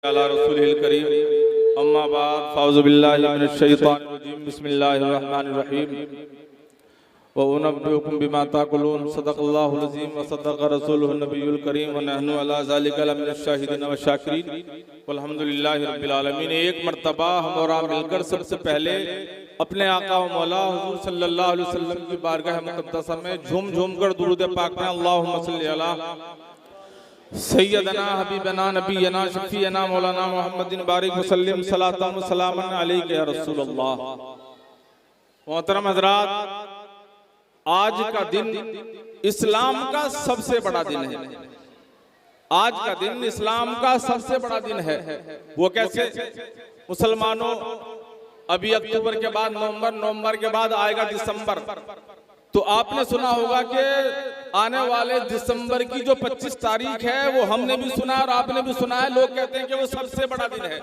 अला रसूलिल करीम अम्मा बाद फ़ाउज़ु बिल्लाहि मिनश शैतानिर रजीम बिस्मिल्लाहिर रहमानिर रहीम व उनब्बिउकुम बिमा ताकुलून सदक़ल्लाहुल अज़ीम व सदक़ रसूलुहुन नबियुल करीम व नहनु अला ज़ालिका लमिनश शाहिदीन व शाकिरीन वल्हम्दुलिल्लाहि रब्बिल आलमीन। एक मर्तबा हम और आप मिलकर सबसे पहले अपने आका व मौला हुज़ूर सल्लल्लाहु अलैहि वसल्लम की बारगाह मुक़द्दसा में झूम झूम कर दुरूद पाक में अल्लाहुम्मा सल्लि अला सैयदना हबीबना नबीना शफीना मौलाना मोहम्मदिन बारिक वसल्लम सलातम व सलामन अलैका या रसूलल्लाह। मोहतरम हज़रात, आज का दिन इस्लाम का सबसे बड़ा दिन है। आज का दिन इस्लाम का सबसे बड़ा दिन है। वो कैसे? मुसलमानों, अभी अक्टूबर के बाद नवंबर, नवंबर के बाद आएगा दिसंबर। तो आपने सुना होगा कि आने वाले दिसंबर की जो 25 तारीख है वो हमने भी सुना और आपने भी सुना है। लोग कहते हैं कि वो सबसे बड़ा दिन है,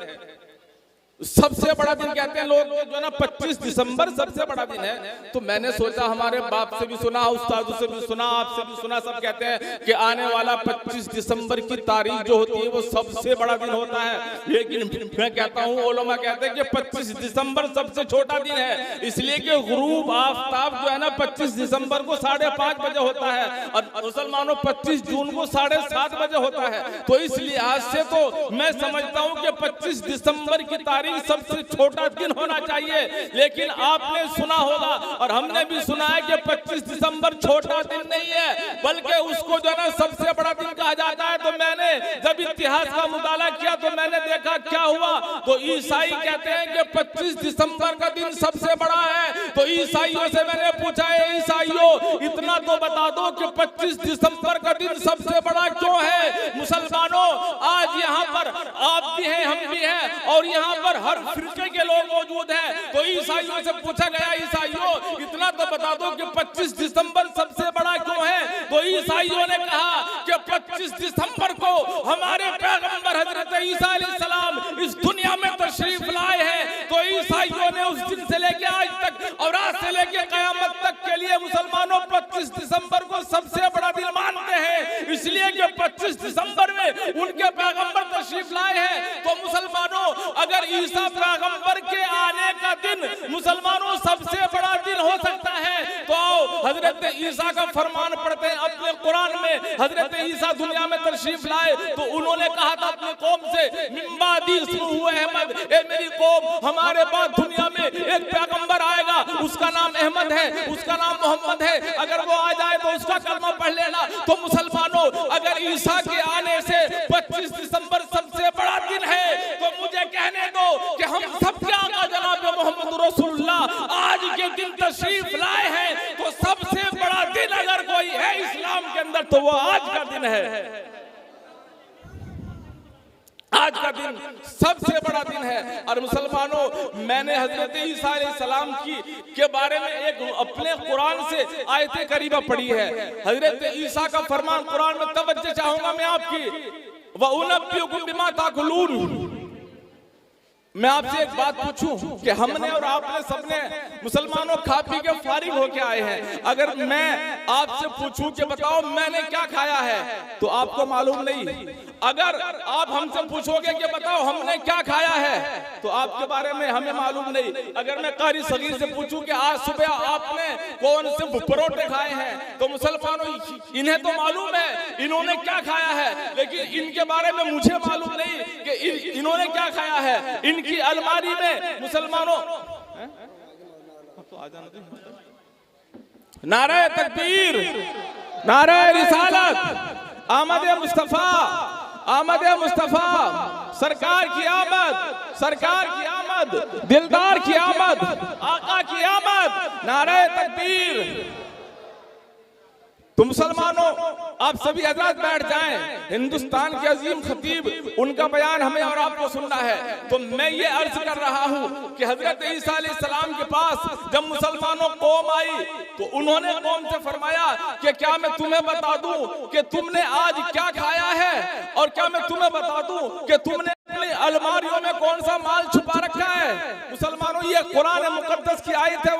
सबसे बड़ा दिन कहते हैं लोग जो ना 25 दिसंबर सबसे बड़ा दिन है। तो मैंने सोचा, हमारे बाप से भी सुना, उस्तादों से भी सुना, आपसे भी सुना, सब कहते हैं कि आने वाला 25 दिसंबर की तारीख जो होती है वो सबसे बड़ा दिन होता है। लेकिन मैं कहता हूँ, उलमा कहते हैं कि 25 दिसंबर सबसे छोटा दिन है, इसलिए कि गुरूब आफ्ताब जो है ना 25 दिसंबर को 5:30 बजे होता है और मुसलमानों 25 जून को 7:30 बजे होता है। तो इस लिहाज से तो मैं समझता हूँ कि 25 दिसंबर की तारीख सबसे छोटा दिन होना चाहिए। लेकिन आपने सुना होगा और हमने भी सुना है कि 25 दिसंबर छोटा दिन नहीं है, बल्कि उसको जो है ना सबसे बड़ा दिन कहा जाता है। तो मैंने जब इतिहास का मुताला किया तो मैंने देखा क्या हुआ। तो ईसाई कहते हैं कि 25 दिसंबर का दिन सबसे बड़ा है। तो ईसाइयों से मैंने पूछा, है ईसाइयों, इतना तो बता दो कि 25 दिसंबर का दिन सबसे बड़ा क्यों है। मुसलमानों, आज यहाँ पर आप भी हैं, हम भी हैं और यहाँ पर हर फिरके के लोग मौजूद हैं। तो ईसाइयों से पूछा गया, ईसाइयों, इतना तो बता दो कि 25 दिसंबर सबसे बड़ा क्यों है। तो ईसाइयों ने कहा कि 25 दिसंबर को हमारे पैगंबर हजरत ईसा अलैहिस्सलाम इस दुनिया में तशरीफ लाए हैं। तो ईसाइयों ने उस दिन से लेके आज तक और आज से लेके कयामत तक के लिए मुसलमानों 25 दिसंबर को सबसे बड़ा दिन मानते हैं, इसलिए कि 25 दिसंबर में उनके पैगंबर तशरीफ लाए हैं। तो मुसलमानों, अगर ईसा पैगंबर के आने का दिन मुसलमानों सबसे बड़ा दिन हो सकता है, तो आओ हजरत ईसा का फरमान पढ़ते हैं अपने कुरान में। हजरत ईसा दुनिया में तशरीफ लाए तो उन्होंने कहा था अपनी कौम से, मिम्बादी इस्मुहु अहमद, ए मेरी कौम, हमारे बाद दुनिया में एक पैगंबर आएगा, उसका नाम अहमद है, उसका नाम मोहम्मद है, अगर वो आ जाए तो उसका कलमा पढ़ लेना। तो मुसलमानों, अगर ईसा के आने से 25 दिसंबर सबसे बड़ा दिन है, तो मुझे कहने दो कि हम सब क्या आका जनाब मोहम्मद रसूलुल्लाह आज के दिन तशरीफ लाए हैं। तो सबसे बड़ा दिन अगर कोई है इस्लाम के अंदर तो वो आज का दिन है। आज का दिन सबसे बड़ा दिन है। और मुसलमानों, मैंने हजरत ईसा अलैहिस्सलाम के बारे में एक अपने कुरान से आयत करीबा पढ़ी है। हजरत ईसा का फरमान कुरान में तवज्जो चाहूंगा मैं आपकी, व उनब्बिउकुम बिमा ताकुलून। मैं आपसे एक बात पूछूं कि हमने और आपने सबने मुसलमानों खा पी के फारिग होके आए हैं। अगर मैं आपसे पूछूं कि बताओ मैंने क्या खाया है, तो आपको मालूम नहीं। अगर आप हमसे पूछोगे कि बताओ हमने क्या खाया है, तो आपके बारे में हमें मालूम नहीं। अगर मैं कारी सगीर से पूछूं कि आज सुबह आपने कौन से परोठे खाए हैं, तो मुसलमानों इन्हें तो मालूम है इन्होंने क्या खाया है, लेकिन इनके बारे में मुझे मालूम नहीं कि इन्होंने क्या खाया है। इनकी अलमारी में मुसलमानों नारे तकबीर, नारे रिसालत, आमद मुस्तफा, आमद मुस्तफा, सरकार की आमद, सरकार की आमद, दिलदार की आमद, आका की आमद, नारे तकबीर। तो मुसलमानों, आप सभी हजरात बैठ जाएं। हिंदुस्तान के अजीम खतीब, उनका बयान हमें और आपको सुनना है। तो मैं ये अर्ज कर रहा हूँ कि हजरत ईसा अलैहिस्सलाम के पास जब मुसलमानों कौम आई तो उन्होंने कौम से फरमाया कि क्या मैं तुम्हें बता दूं कि तुमने आज क्या खाया है, और क्या मैं तुम्हें बता दूं कि तुमने अपनी अलमारियों में कौन सा माल छुपा रखा है। मुसलमानों, ये कुरान मुकद्दस की आयत है।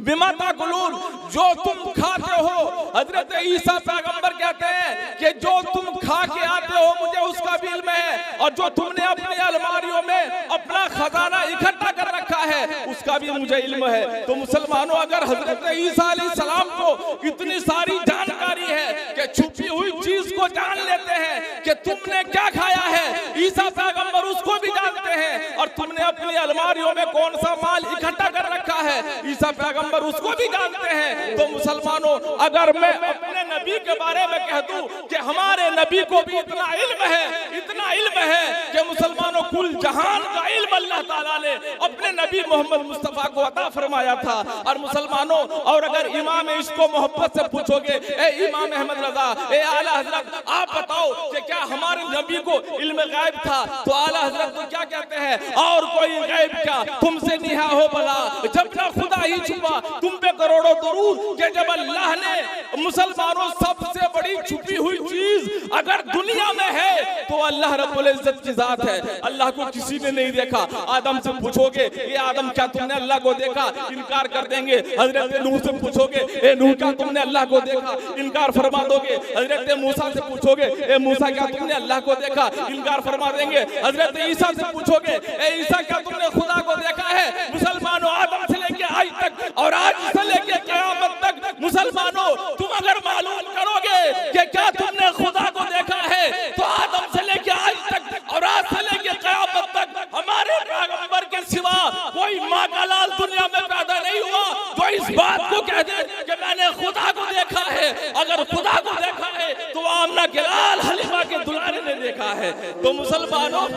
बिमा ताकुलून, जो तुम खाते हो। हजरत ईसा पैगंबर कहते हैं कि जो तुम खा के आते हो मुझे उसका भी इल्म है, और जो तुमने अपनी अलमारियों में अपना खजाना इकट्ठा कर रखा है उसका भी मुझे इल्म है। तो मुसलमानों, अगर हजरत ईसा अलैहिस्सलाम को इतनी सारी जानकारी है कि छुपी हुई चीज को जान लेते हैं कि तुमने क्या खाया है, ईसा पैगंबर उसको भी जानते हैं, और तुमने अपनी अलमारियों में कौन सा माल इकट्ठा कर रखा है ईसा पैगंबर उसको भी जानते हैं। तो मुसलमानों, अगर मैं अपने नबी के बारे में कह दूं कि हमारे नबी को भी इतना इल्म है, इतना इल्म है कि मुसलमानों कुल जहान का इल्म अल्लाह ताला ने अपने नबी मोहम्मद मुस्तफा को अता फरमाया था। और मुसलमानों, और अगर इमाम इसको मोहब्बत से पूछोगे, ए इमाम अहमद रजा, ए आला हजरत, आप बताओ कि क्या हमारे नबी को इल्म गायब था? तो आला हजरत तो क्या कहते हैं, और कोई गायब क्या, तुमसे निहा हो भला, जब ना खुदा ही छुपा तुम पे करोड़ों दरूद। कि जब अल्लाह ने मुसलमानों सबसे बड़ी छुपी हुई चीज अगर दुनिया में है तो अल्लाह रब्बुल इज्जत की जात है। अल्लाह को किसी ने नहीं देखा। आदम से पूछोगे, ये आदम क्या तुमने अल्लाह को देखा? इनकार कर देंगे। हजरत नूह से पूछोगे, ए नूह क्या तुमने अल्लाह को देखा? इनकार फरमा दोगे। हजरत मूसा से पूछोगे, ए मूसा क्या तुमने अल्लाह को देखा? इनकार फरमा देंगे। हजरत ईसा से पूछोगे, ए ईसा क्या तुमने खुदा को देखा है? मुसलमानों, आदम से लेके आज तक और आज से लेके क़यामत तक मुसलमानों, तुम अगर मालूम करोगे कि क्या तुमने खुदा को देखा है, तो आदम से लेके आज तक और आज से लेके क़यामत तक हमारे पैगंबर के सिवा कोई माँ का लाल दुनिया में पैदा नहीं हुआ जो इस बात को कह दे कि मैंने खुदा को देखा है। अगर खुदा को देखा है तो आमना के लाल हलीमा के दुलारे ने देखा है। तो मुसलमानों,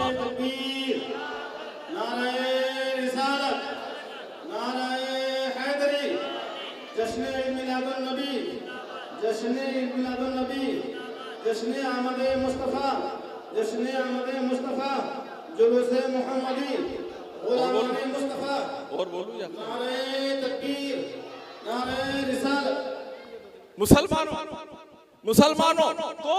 जश्न मिलादुन्नबी, जश्न मिलादुन्नबी, जश्न आमद मुस्तफ़ा, जश्न आमद मुस्तफ़ा, जुलूसे मुहम्मदी, गुलामाने मुस्तफ़ा। और बोलूं या नारे तकबीर, नारे रिसालत। मुसलमानों, तो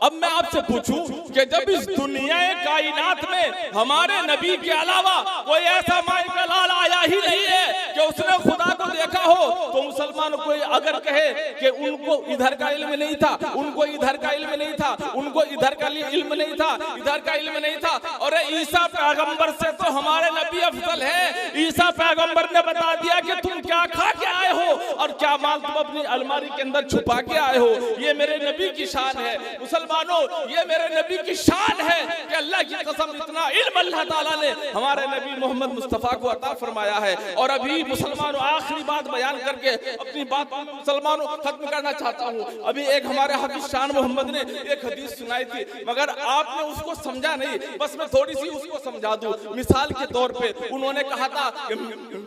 अब मैं आपसे पूछूं कि जब इस दुनिया कायनात में हमारे नबी के अलावा कोई ऐसा माई का लाल आया ही नहीं है कि उसने खुदा को देखा हो, तो मुसलमान कोई अगर कहे कि उनको इधर का इल्म नहीं था, उनको इधर का इल्म नहीं था, उनको इधर का इल्म नहीं था, इधर का इल्म नहीं था, और ईसा पैगंबर से तो हमारे नबी अफजल है। ईसा पैगंबर ने बता दिया कि तुम क्या खा के आए हो और क्या माल तुम अपनी अलमारी के अंदर छुपा के आए हो। ये मेरे नबी की शान है। मुसलमानों, ये मेरे नबी की शान है कि अल्लाह की कसम इतना इल्म अल्लाह ताला ने हमारे नबी मोहम्मद मुस्तफा को अता फरमाया है। और अभी मुसलमानों, आखिरी बात बयान करके अपनी बात मुसलमानों खत्म करना चाहता हूँ। अभी एक हमारे हाफिज शान मोहम्मद ने एक हदीस सुनाई थी, मगर आपने उसको समझा नहीं। बस मैं थोड़ी सी उसको समझा दूं। मिसाल के तौर पे उन्होंने कहा था कि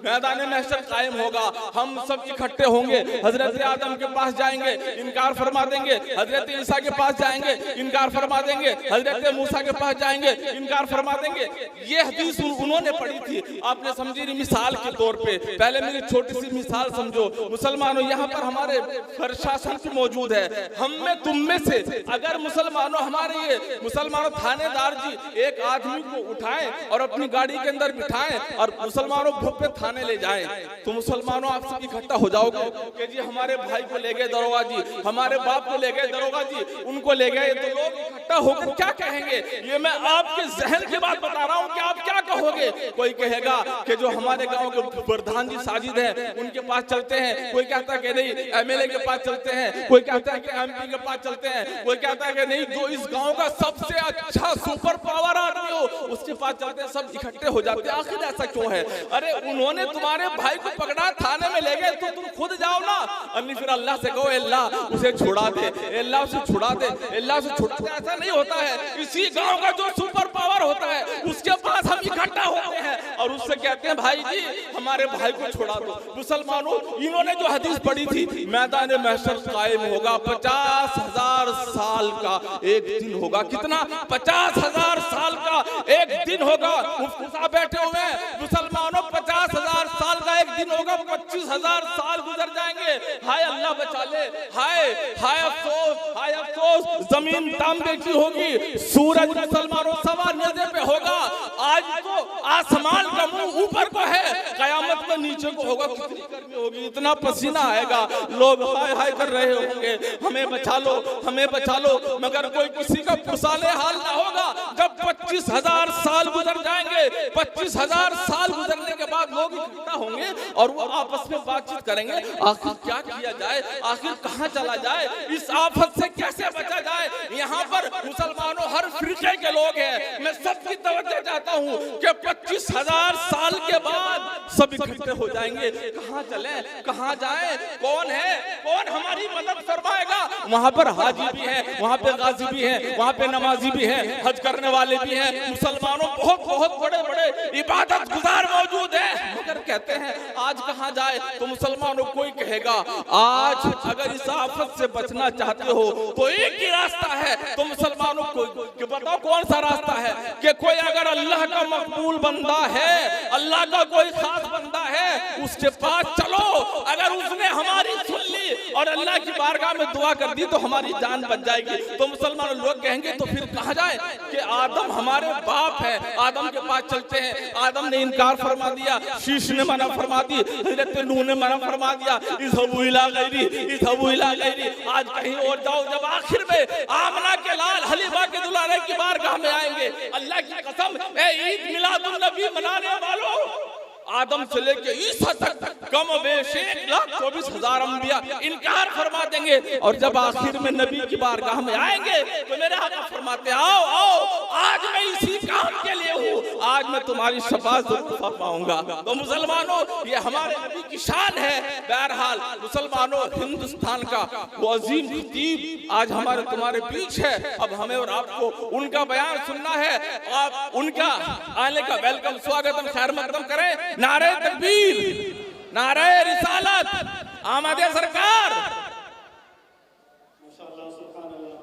मैदान महशर कायम होगा, हम सब इकट्ठे होंगे, हजरत आदम के पास जाएंगे, इनकार फरमा देंगे, हजरत ईसा के पास जाएंगे, इनकार फरमा देंगे, हजरत मूसा के पास जाएंगे, इनकार फरमा देंगे। ये हदीस उन्होंने पढ़ी थी, आपने समझी नहीं। मिसाल के तौर पे पहले मेरी छोटी सी मिसाल समझो। मुसलमानों, यहाँ पर हमारे प्रशासन भी मौजूद है। हम में तुम में से अगर मुसलमानों, हमारे ये मुसलमानों थानेदार जी एक आदमी को उठाएं और अपनी गाड़ी के अंदर बिठाएं और मुसलमानों ग्रुप पे थाने ले जाएं, तो मुसलमानों आप सब इकट्ठा हो जाओगे कि जी हमारे भाई को ले गए दरोगा जी, हमारे बाप को ले गए दरोगा जी, उनको ले गए। तो लोग इकट्ठा होकर क्या कहेंगे? ये मैं आपके जहन की बात बता रहा हूँ कि आप क्या कहोगे। कोई कहेगा कि जो हमारे गांव के प्रधान जी साजिद हैं उनके पास चलते हैं, कोई कहता है कि नहीं एमएलए के पास चलते हैं, कोई कहता है कि एमपी के पास चलते हैं, कोई कहता है कि नहीं जो इस गांव का सबसे अच्छा सुपर पावर आदमी हो उसके पास चलते हैं। सब इकट्ठे हो जाते हैं। आखिर ऐसा क्यों है? अरे उन्होंने तुम्हारे भाई को पकड़ा, थाने में ले गए, तो तुम खुद जाओ ना। अन्य फिर अल्लाह से कहो अल्लाह उसे छुड़ा दे, अल्लाह उसे छुड़ा दे, अल्लाह उसे छुड़ा दे। ऐसा नहीं होता है। इसी गांव का जो सुपर पावर होता है उसके पास हम इकट्ठा होते हैं और उससे कहते हैं भाई जी हमारे भाई को छुड़ा दो। मुसलमानों, इन्होंने जो हदीस पढ़ी थी, मैदान महशर कायम होगा, 50,000 साल का एक दिन होगा। कितना? 50,000 साल का एक दिन होगा। मुफ्ती साहब बैठे हुए हैं। मुसलमानों, 50,000 साल का एक दिन होगा 25,000 साल गुजर जाएंगे। हाय अल्लाह बचा ले, हाय हाय अफसोस, हाय अफसोस। जमीन तांबे की होगी, सूरज मुसलमानों सवा नेज़े पे होगा। आज तो आसमान का मुंह ऊपर को है, कयामत में नीचे को होगा। कितनी गर्मी होगी, इतना पसीना आएगा, लोग हाय हाय कर रहे होंगे, हमें बचा लो, हमें बचा लो। मगर कोई किसी का पुरसाले हाल ना होगा। जब 25,000 साल गुजर जाएंगे, 25,000 साल गुजरने के बाद लोग इकट्ठा होंगे और वो आपस में बातचीत करेंगे, आखिर क्या किया जाए, आखिर कहाँ चला जाए, इस आफत से कैसे बचा जाए। यहाँ पर मुसलमानों हर फिरके के लोग हैं। मैं सबकी तवज्जो चाहता हूँ कि 25,000 साल के बाद सब इकट्ठे हो जाएंगे। कहाँ चले, कहाँ जाए, कौन है, कौन हमारी मदद फरमाएगा। वहाँ पर हाजी भी है, वहाँ पे गाजी भी है, वहाँ पे नमाजी भी है, हज करने वाले भी हैं। मुसलमानों बहुत बहुत बड़े बड़े इबादत गुजार मौजूद है। मगर कहते हैं आज कहाँ जाए, तो मुसलमानों कोई कहेगा आज अगर इस आफत से बचना चाहते हो तो एक ही रास्ता है। तो मुसलमानों को बताओ कौन सा रास्ता है कि कोई अगर अल्लाह का मकबूल बंदा है, अल्लाह का कोई खास बंदा है, उसके पास चलो। अगर उसने हमारी सुन ली और अल्लाह की बारगाह में दुआ कर दी तो हमारी जान बच जाएगी। तो मुसलमान लोग कहेंगे तो फिर कहाँ जाए कि आदम हमारे बाप है, आदम के पास चलते हैं। आदम ने इनकार फरमा दिया, शीश ने मना फरमा दी, हजरत नूह ने मना फरमा दिया, इज़हबू इला गैरी, इज़हबू इला गैरी, आज कहीं और जाओ। जब आखिर में आमना के लाल हलीमा के दुलारे की बारगाह में आएंगे, अल्लाह की कसम ए ईद मिलादुन नबी मनाने वालों, आदम से लेके ईसा तक कम बेश 1,24,000 अंबिया इनकार फरमा देंगे। और जब आखिर में नबी की बारगाह में आएंगे तो मेरे आका फरमाते आओ आओ, आज मैं इसी काम के लिए हूँ, आज मैं तुम्हारी शफाअत जरूर फरमाऊंगा। तो मुसलमानों ये हमारे नबी की शान है। बहरहाल मुसलमानों हिंदुस्तान का वो अजीम खतीब आज हमारे तुम्हारे बीच है। अब हमें और आपको उनका बयान सुनना है। आप उनका आने का वेलकम, स्वागतम, खैर मकदम करें। नारे तकबीर, नारे रिसालत, आमदे सरकार। माशाअल्लाह, सुभान अल्लाह।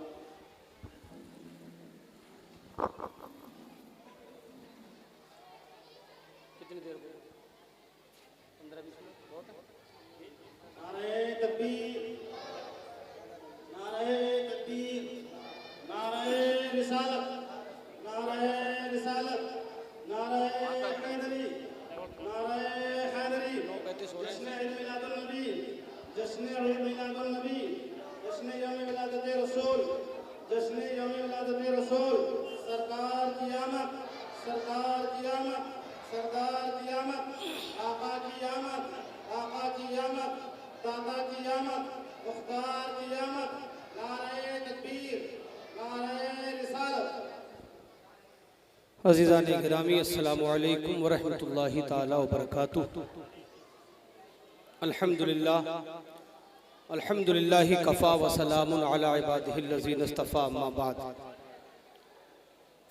कितनी देर हो? 15-20 मिनट बहुत है। नारे तकबीर, नारे तकबीर, नारे रिसालत, नारे रिसालत, नारे हैदरी, नारे हैदरी। जश्न ईद मिलादुन नबी, जश्न ईद मिलादुन नबी, जश्न यौम विलादत रसूल, जश्न यौम विलादत रसूल। सरकार की आमद, सरकार की आमद, सरदार की आमद, आका की आमद, आका की आमद, दादा की आमद, मुख्तार की आमद। नारे तकबीर, नारे रिसालत। अज़ीज़ान गिरामी, अस्सलामु अलैकुम व रहमतुल्लाहि ताला व बरकातुहू। अल्हम्दुलिल्लाह, अल्हम्दुलिल्लाहि कफ़ा व सलामुन अला इबादिहिल्लज़ीना इस्तफ़ा, अम्मा बाद।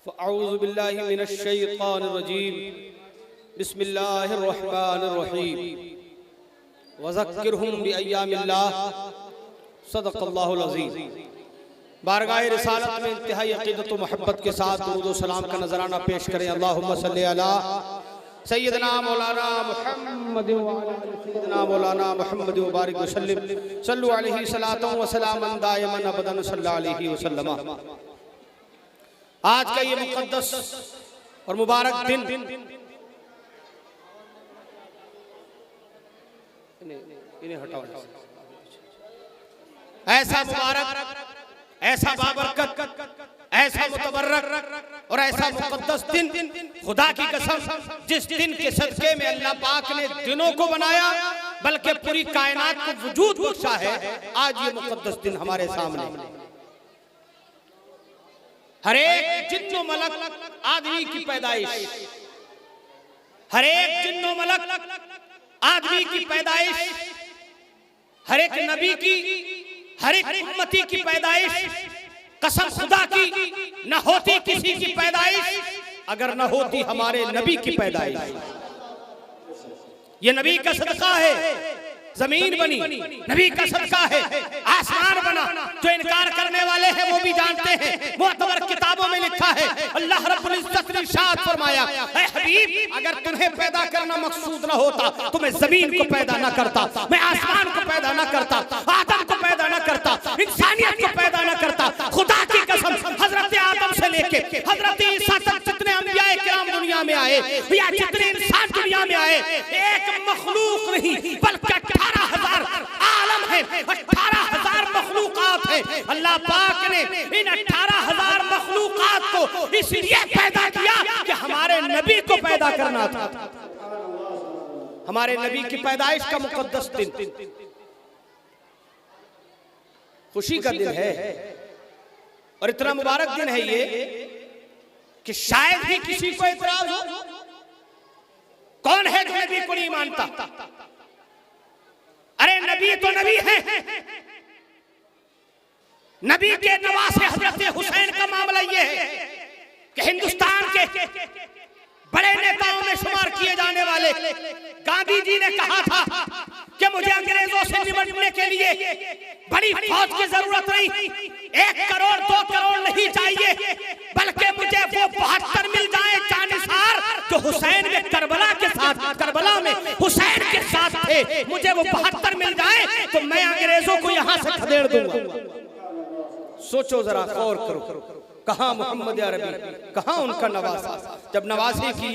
फ़अऊज़ु बिल्लाहि मिनश शैतानिर रजीम, बिस्मिल्लाहिर रहमानिर रहीम। व ज़क्किरहुम बिअय्यामिल्लाह, सदक़ल्लाहुल अज़ीज़। बारगाह रिसालत में इंतहाई अक़ीदत व मोहब्बत के साथ दुरूद व सलाम का नजराना पेश करें। अल्लाहुम्मा सल्ली अला सय्यदना मौलाना मुहम्मद व अला सय्यदना मौलाना मुहम्मद व बारिक व सल्लिम, सल्लु अलैहि सलातन व सलामन दाइमन अबदन सल्लल्लाहु अलैहि व सल्लम। आज का ये मुक़द्दस और मुबारक दिन इन्हें हटाओ, ऐसा मुबारक, ऐसा बाबरकत, ऐसा मुतबर्रक और ऐसा मुक़द्दस दिन, खुदा की कसम जिस दिन के सदक़े में अल्लाह पाक ने दिनों को बनाया बल्कि पूरी कायनात को वजूद बख्शा है, आज ये मुक़द्दस दिन हमारे सामने। हर एक जिन्नो मलक आदमी की पैदाइश, हर एक जिन्नो मलक आदमी की पैदाइश, हर एक नबी की, हर एक उम्मती की पैदाइश, कसम खुदा की न होती किसी की पैदाइश अगर न होती हमारे नबी की पैदाइश। ये नबी का सदका है, जमीन बनी, नबी का सदका है। आसमान बना, जो इनकार करने वाले हैं वो भी जानते हैं, मुअतबर किताबों में लिखा है। अल्लाह रब्बुल इज्जत ने इरशाद फरमाया, ऐ हबीब अगर तुम्हें पैदा करना मकसूद ना होता तो मैं जमीन को पैदा ना करता, मैं आसमान को पैदा ना करता, आदम को पैदा ना करता, इंसानियत को पैदा ना करता। खुदा की कसम, हजरत आदम से लेके हजरत ईसा तक जितने अंबियाए किराम दुनिया में आए या जितने इंसान दुनिया में आए, एक मखलूक नहीं बल्कि 18,000 आलम है, 18,000 मखलूकात है। अल्लाह पाक ने इन 18,000 मखलूकात को इसलिए पैदा किया कि हमारे नबी को पैदा करना था। हमारे नबी की पैदाइश का मुकद्दस दिन, खुशी का दिन है और इतना मुबारक दिन है ये कि शायद ही किसी को इतराज हो। कौन है जो नबी को नहीं मानता? अरे नबी तो नबी है। नबी के नवासे हजरत हुसैन का मामला यह है कि हिंदुस्तान के बड़े नेताओं में शुमार किए जाने वाले गांधी जी ने कहा था कि मुझे अंग्रेजों से निपटने के लिए बड़ी फौज की जरूरत नहीं, 1 करोड़ 2 करोड़ नहीं चाहिए, बल्कि मुझे वो 72 मिल जाए जानिसार जो हुसैन में करबला के साथ, करबला में हुसैन के साथ थे, मुझे वो 72 मिल जाए तो मैं अंग्रेजों को यहां से खदेड़ दूंगा। सोचो जरा, गौर करो, कहां मोहम्मद अरबी, कहां उनका नवासा। जब नवासे की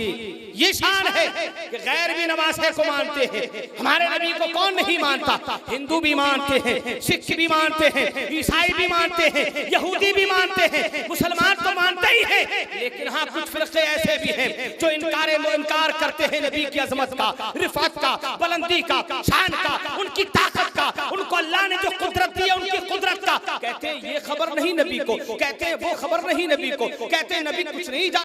ये शान है कि गैर भी नवासे को मानते हैं। हमारे नबी को कौन नहीं मानता? हिंदू भी मानते हैं, सिख भी मानते हैं, ईसाई भी मानते हैं, यहूदी भी मानते हैं, मुसलमान तो मानते ही हैं। लेकिन हाँ, कुछ फिरके ऐसे भी हैं जो इनकार करते हैं नबी की अजमत का, रिफात का, बुलंदी का, शान का, उनकी ताकत का, उनको अल्लाह ने जो कुदरत दी है उनकी कुदरत का। कहते हैं ये खबर नहीं नबी को, कहते हैं वो खबर नहीं नबी को, कहते हैं नबी कुछ नहीं